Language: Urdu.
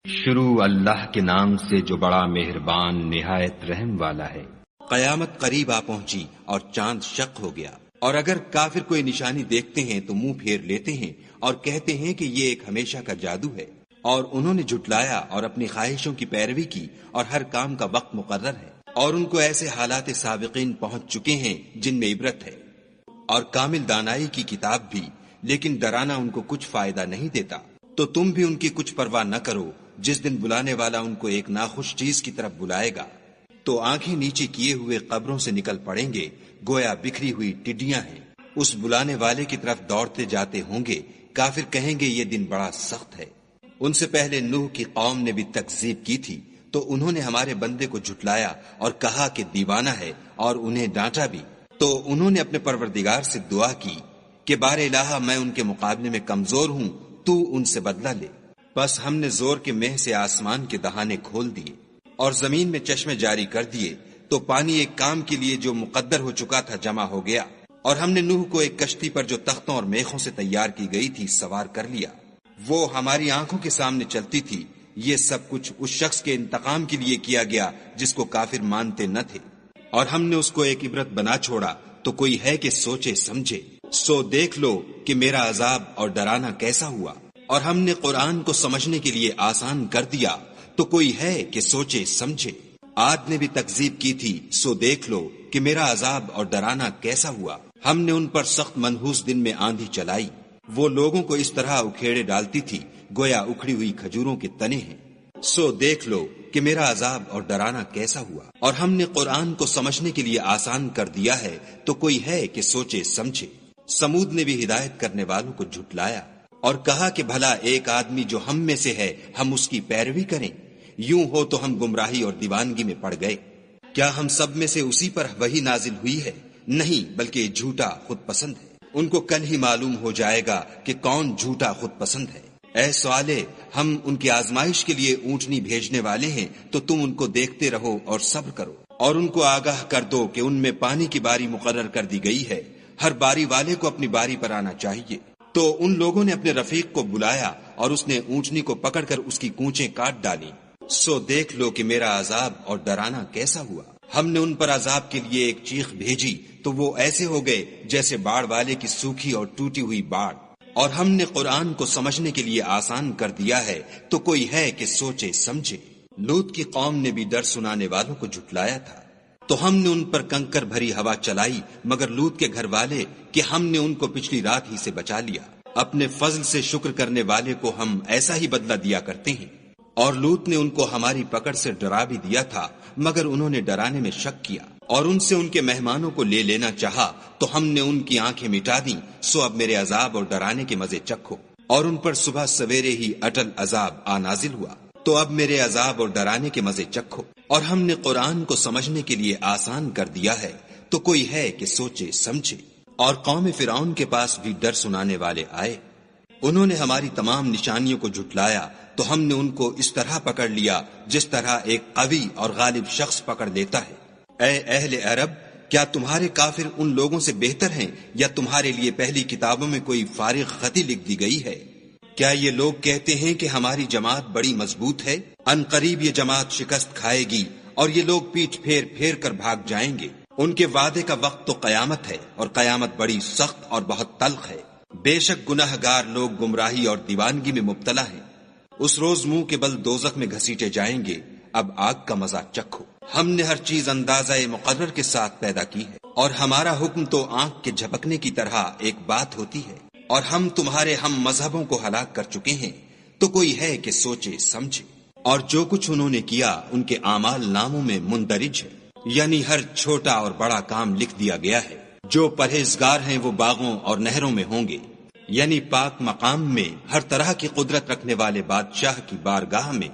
شروع اللہ کے نام سے جو بڑا مہربان نہایت رحم والا ہے۔ قیامت قریب آ پہنچی اور چاند شق ہو گیا، اور اگر کافر کوئی نشانی دیکھتے ہیں تو منہ پھیر لیتے ہیں اور کہتے ہیں کہ یہ ایک ہمیشہ کا جادو ہے، اور انہوں نے جھٹلایا اور اپنی خواہشوں کی پیروی کی، اور ہر کام کا وقت مقرر ہے، اور ان کو ایسے حالات سابقین پہنچ چکے ہیں جن میں عبرت ہے، اور کامل دانائی کی کتاب بھی، لیکن ڈرانا ان کو کچھ فائدہ نہیں دیتا۔ تو تم بھی ان کی کچھ پرواہ نہ کرو، جس دن بلانے والا ان کو ایک ناخوش چیز کی طرف بلائے گا تو آنکھیں نیچے کیے ہوئے قبروں سے نکل پڑیں گے، گویا بکھری ہوئی ٹڈیاں ہیں۔ اس بلانے والے کی طرف دوڑتے جاتے ہوں گے، کافر کہیں گے یہ دن بڑا سخت ہے۔ ان سے پہلے نوح کی قوم نے بھی تکذیب کی تھی، تو انہوں نے ہمارے بندے کو جھٹلایا اور کہا کہ دیوانہ ہے، اور انہیں ڈانٹا بھی۔ تو انہوں نے اپنے پروردگار سے دعا کی کہ بار الہ میں ان کے مقابلے میں کمزور ہوں، تو ان سے بدلہ لے۔ بس ہم نے زور کے مہ سے آسمان کے دہانے کھول دیے اور زمین میں چشمے جاری کر دیے، تو پانی ایک کام کے لیے جو مقدر ہو چکا تھا جمع ہو گیا، اور ہم نے نوح کو ایک کشتی پر جو تختوں اور میخوں سے تیار کی گئی تھی سوار کر لیا۔ وہ ہماری آنکھوں کے سامنے چلتی تھی۔ یہ سب کچھ اس شخص کے انتقام کے لیے کیا گیا جس کو کافر مانتے نہ تھے، اور ہم نے اس کو ایک عبرت بنا چھوڑا، تو کوئی ہے کہ سوچے سمجھے۔ سو دیکھ لو کہ میرا عذاب اور ڈرانا کیسا ہوا، اور ہم نے قرآن کو سمجھنے کے لیے آسان کر دیا، تو کوئی ہے کہ سوچے سمجھے۔ عاد نے بھی تکذیب کی تھی، سو دیکھ لو کہ میرا عذاب اور ڈرانا کیسا ہوا۔ ہم نے ان پر سخت منحوس دن میں آندھی چلائی، وہ لوگوں کو اس طرح اکھیڑے ڈالتی تھی گویا اکھڑی ہوئی کھجوروں کے تنے ہیں۔ سو دیکھ لو کہ میرا عذاب اور ڈرانا کیسا ہوا، اور ہم نے قرآن کو سمجھنے کے لیے آسان کر دیا ہے، تو کوئی ہے کہ سوچے سمجھے۔ سمود نے بھی ہدایت کرنے والوں کو جھٹلایا اور کہا کہ بھلا ایک آدمی جو ہم میں سے ہے ہم اس کی پیروی کریں؟ یوں ہو تو ہم گمراہی اور دیوانگی میں پڑ گئے۔ کیا ہم سب میں سے اسی پر وحی نازل ہوئی ہے؟ نہیں، بلکہ جھوٹا خود پسند ہے۔ ان کو کل ہی معلوم ہو جائے گا کہ کون جھوٹا خود پسند ہے۔ اے صالح، ہم ان کی آزمائش کے لیے اونٹنی بھیجنے والے ہیں، تو تم ان کو دیکھتے رہو اور صبر کرو، اور ان کو آگاہ کر دو کہ ان میں پانی کی باری مقرر کر دی گئی ہے، ہر باری والے کو اپنی باری پر آنا چاہیے۔ تو ان لوگوں نے اپنے رفیق کو بلایا اور اس نے اونٹنی کو پکڑ کر اس کی کونچیں کاٹ ڈالی۔ سو دیکھ لو کہ میرا عذاب اور ڈرانا کیسا ہوا۔ ہم نے ان پر عذاب کے لیے ایک چیخ بھیجی، تو وہ ایسے ہو گئے جیسے باڑ والے کی سوکھی اور ٹوٹی ہوئی باڑ۔ اور ہم نے قرآن کو سمجھنے کے لیے آسان کر دیا ہے، تو کوئی ہے کہ سوچے سمجھے۔ لوط کی قوم نے بھی ڈر سنانے والوں کو جھٹلایا تھا، تو ہم نے ان پر کنکر بھری ہوا چلائی، مگر لوط کے گھر والے کہ ہم نے ان کو پچھلی رات ہی سے بچا لیا۔ اپنے فضل سے شکر کرنے والے کو ہم ایسا ہی بدلہ دیا کرتے ہیں۔ اور لوط نے ان کو ہماری پکڑ سے ڈرا بھی دیا تھا، مگر انہوں نے ڈرانے میں شک کیا اور ان سے ان کے مہمانوں کو لے لینا چاہا، تو ہم نے ان کی آنکھیں مٹا دیں۔ سو اب میرے عذاب اور ڈرانے کے مزے چکھو۔ اور ان پر صبح سویرے ہی اٹل عذاب آ نازل ہوا، تو اب میرے عذاب اور ڈرانے کے مزے چکھو۔ اور ہم نے قرآن کو سمجھنے کے لیے آسان کر دیا ہے، تو کوئی ہے کہ سوچے سمجھے۔ اور قوم فرعون کے پاس بھی ڈر سنانے والے آئے، انہوں نے ہماری تمام نشانیوں کو جھٹلایا، تو ہم نے ان کو اس طرح پکڑ لیا جس طرح ایک قوی اور غالب شخص پکڑ لیتا ہے۔ اے اہل عرب، کیا تمہارے کافر ان لوگوں سے بہتر ہیں، یا تمہارے لیے پہلی کتابوں میں کوئی فارغ خطی لکھ دی گئی ہے؟ کیا یہ لوگ کہتے ہیں کہ ہماری جماعت بڑی مضبوط ہے؟ ان قریب یہ جماعت شکست کھائے گی، اور یہ لوگ پیٹھ پھیر پھیر کر بھاگ جائیں گے۔ ان کے وعدے کا وقت تو قیامت ہے، اور قیامت بڑی سخت اور بہت تلخ ہے۔ بے شک گناہ گار لوگ گمراہی اور دیوانگی میں مبتلا ہیں۔ اس روز منہ کے بل دوزخ میں گھسیٹے جائیں گے۔ اب آگ کا مزہ چکھو۔ ہم نے ہر چیز اندازہ مقرر کے ساتھ پیدا کی ہے، اور ہمارا حکم تو آنکھ کے جھپکنے کی طرح ایک بات ہوتی ہے۔ اور ہم تمہارے ہم مذہبوں کو ہلاک کر چکے ہیں، تو کوئی ہے کہ سوچے سمجھے۔ اور جو کچھ انہوں نے کیا ان کے اعمال ناموں میں مندرج ہے، یعنی ہر چھوٹا اور بڑا کام لکھ دیا گیا ہے۔ جو پرہیزگار ہیں وہ باغوں اور نہروں میں ہوں گے، یعنی پاک مقام میں ہر طرح کی قدرت رکھنے والے بادشاہ کی بارگاہ میں۔